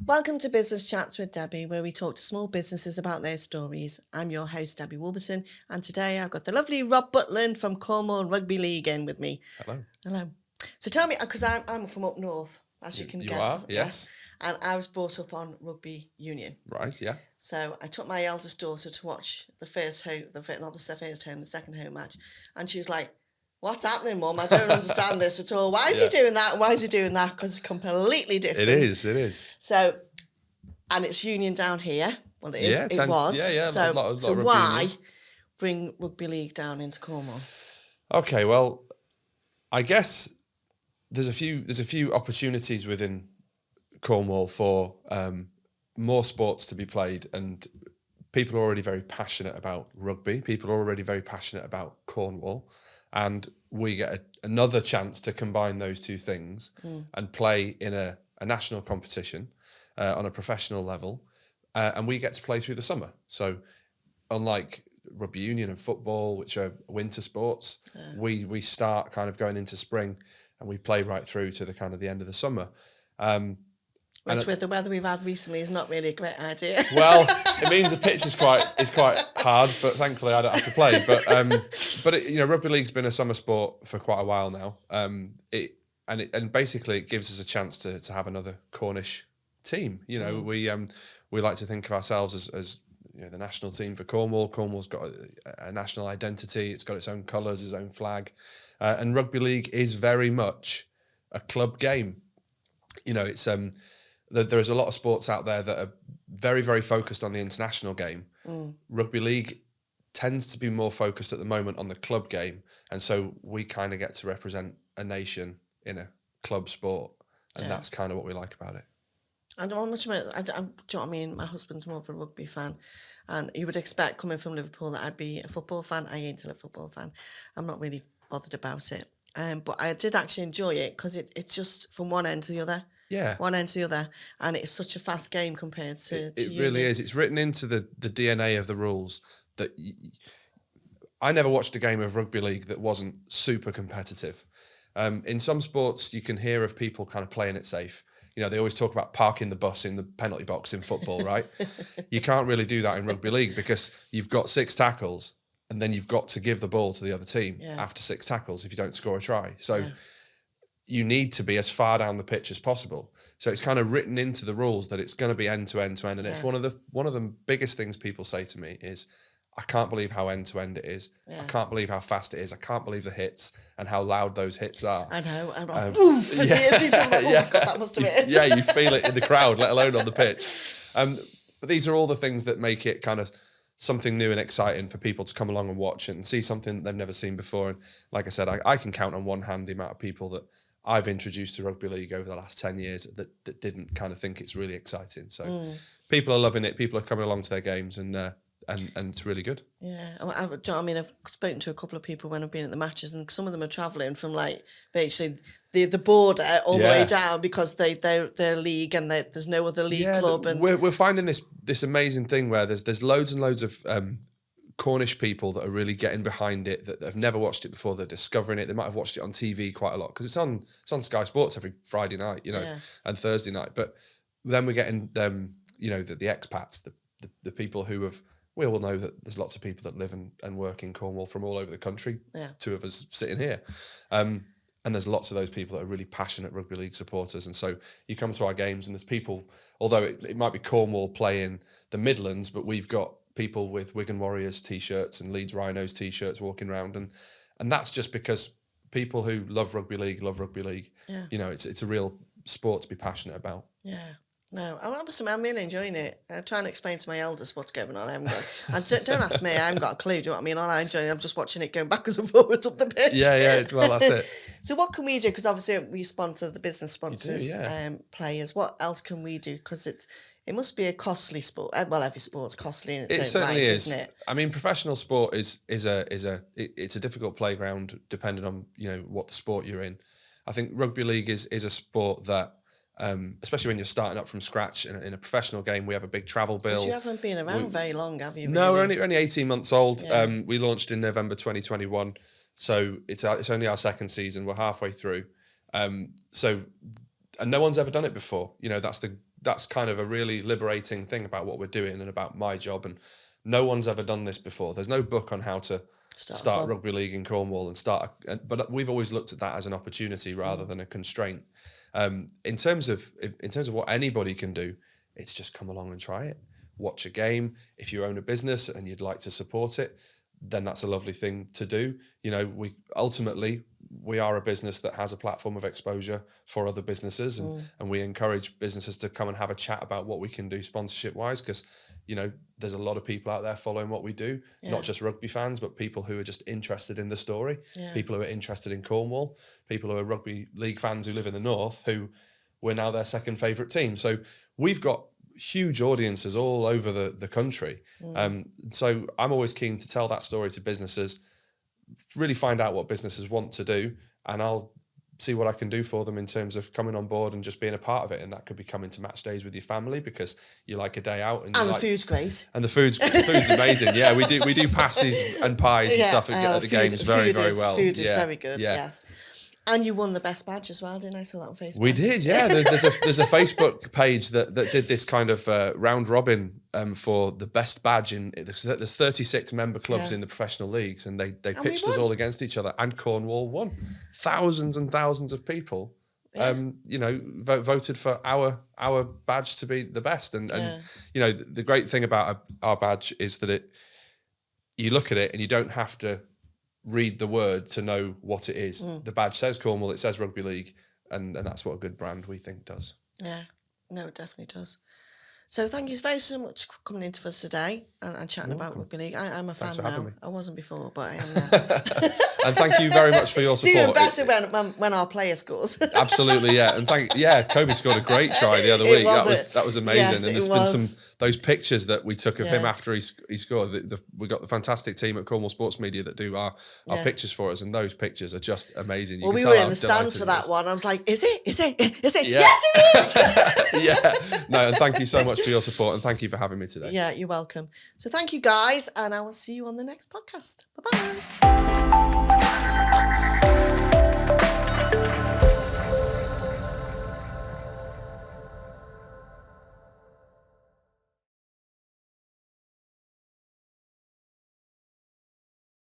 Welcome to Business Chats with Debbie, where we talk to small businesses about their stories. I'm your host, Debbie Warburton, and today I've got the lovely Rob Butland from Cornwall Rugby League in with me. Hello. So tell me, because I'm from up north, as you can guess. You are, yes. And I was brought up on rugby union. Right, yeah. So I took my eldest daughter to watch the first home, the second home match, and she was like, "What's happening, Mum? I don't understand this at all. Why is he doing that? And why is he doing that?" Because it's completely different. It is. So, and it's union down here. Well, it is. Yeah, it was. Yeah. So why bring rugby league down into Cornwall? Okay, well, I guess there's a few opportunities within Cornwall for more sports to be played, and people are already very passionate about rugby. People are already very passionate about Cornwall. And we get another chance to combine those two things and play in a national competition on a professional level. And we get to play through the summer. So unlike rugby union and football, which are winter sports, we start kind of going into spring and we play right through to the end of the summer. Which, with the weather we've had recently, is not really a great idea. Well, it means the pitch is quite hard, but thankfully I don't have to play. But rugby league's been a summer sport for quite a while now. And basically it gives us a chance to have another Cornish team. We like to think of ourselves as the national team for Cornwall. Cornwall's got a national identity. It's got its own colours, its own flag, and rugby league is very much a club game. It's there's a lot of sports out there that are very, very focused on the international game. Rugby league tends to be more focused at the moment on the club game. And so we kind of get to represent a nation in a club sport. And that's kind of what we like about it. I don't know much about it. Do you know what I mean? My husband's more of a rugby fan. And you would expect, coming from Liverpool, that I'd be a football fan. I ain't a football fan. I'm not really bothered about it. But I did actually enjoy it because it's just from one end to the other. Yeah. One end to the other. And it's such a fast game compared to It really is. It's written into the DNA of the rules that I never watched a game of rugby league that wasn't super competitive. In some sports, you can hear of people kind of playing it safe. They always talk about parking the bus in the penalty box in football, right? You can't really do that in rugby league because you've got 6 tackles and then you've got to give the ball to the other team after 6 tackles if you don't score a try. So you need to be as far down the pitch as possible. So it's kind of written into the rules that it's going to be end to end. And it's one of the biggest things people say to me is, I can't believe how end to end it is. I can't believe how fast it is. I can't believe the hits and how loud those hits are. I know. I'm like, oof, God, that must have hit. Yeah, you feel it in the crowd, let alone on the pitch. But these are all the things that make it kind of something new and exciting for people to come along and watch and see something that they've never seen before. And like I said, I can count on one hand the amount of people that I've introduced to rugby league over the last 10 years that didn't kind of think it's really exciting. So people are loving it. People are coming along to their games and it's really good. Yeah. I've spoken to a couple of people when I've been at the matches, and some of them are travelling from virtually the border all the way down because they're league and there's no other league club. And we're finding this amazing thing where there's loads and loads of Cornish people that are really getting behind it, that have never watched it before. They're discovering it. They might have watched it on TV quite a lot because it's on Sky Sports every Friday night, and Thursday night. But then we're getting the expats, the people who have. We all know that there's lots of people that live and work in Cornwall from all over the country. Yeah. 2 of us sitting here, and there's lots of those people that are really passionate rugby league supporters. And so you come to our games, and there's people. Although it might be Cornwall playing the Midlands, but we've got people with Wigan Warriors t-shirts and Leeds Rhinos t-shirts walking around, and that's just because people who love rugby league. Yeah. It's a real sport to be passionate about. Yeah. No, I'm really enjoying it. I'm trying to explain to my eldest what's going on. Don't ask me. I haven't got a clue. Do you know what I mean? All I enjoy, I'm just watching it going backwards and forwards up the pitch. Yeah. Well, that's it. So what can we do? Because obviously we sponsor the business sponsors, players. What else can we do? Because it must be a costly sport. Well, every sport's costly in its own right, isn't it? I mean, professional sport is a difficult playground depending on what the sport you're in. I think rugby league is a sport that. Especially when you're starting up from scratch in a professional game, we have a big travel bill. Because you haven't been around very long, have you? No, really? we're only 18 months old. Yeah. We launched in November 2021, so it's only our second season. We're halfway through, and no one's ever done it before. That's the that's kind of a really liberating thing about what we're doing and about my job. And no one's ever done this before. There's no book on how to start rugby league in Cornwall but we've always looked at that as an opportunity rather than a constraint. In terms of what anybody can do, it's just come along and try it. Watch a game. If you own a business and you'd like to support it, then that's a lovely thing to do. You know, we are a business that has a platform of exposure for other businesses, and we encourage businesses to come and have a chat about what we can do sponsorship wise, because, you know, there's a lot of people out there following what we do, not just rugby fans, but people who are just interested in the story, people who are interested in Cornwall, people who are rugby league fans who live in the north, who we're now their second favourite team. So we've got huge audiences all over the country. So I'm always keen to tell that story to businesses, really find out what businesses want to do, and I'll see what I can do for them in terms of coming on board and just being a part of it. And that could be coming to match days with your family because you like a day out, and the food's great. And the food's amazing. Yeah, we do pasties and pies and stuff at the games very well. Food is very good. Yes. And you won the best badge as well, didn't I? Saw that on Facebook. We did, yeah. There's a Facebook page that did this kind of round robin for the best badge there's 36 member clubs in the professional leagues, and they pitched us all against each other, and Cornwall won. Thousands and thousands of people, you know, voted for our badge to be the best, and you know, the great thing about our badge is that you look at it and you don't have to read the word to know what it is. The badge says Cornwall, it says rugby league, and that's what a good brand, we think, does. Yeah, no, it definitely does. So thank you very so much for coming into us today and chatting about rugby league. I'm a fan now. I wasn't before, but I am now. And thank you very much for your support. It's even better when our player scores. Absolutely, yeah. And Kobe scored a great try the other week. That was amazing. Yes, and there's been those pictures that we took of him after he scored. We got the fantastic team at Cornwall Sports Media that do our pictures for us, and those pictures are just amazing. Well, we were in the stands for that one. I was like, is it? Yeah. Yes, it is. Yeah. No, and thank you so much for your support, and thank you for having me today. Yeah, you're welcome. So thank you, guys, and I will see you on the next podcast. Bye-bye.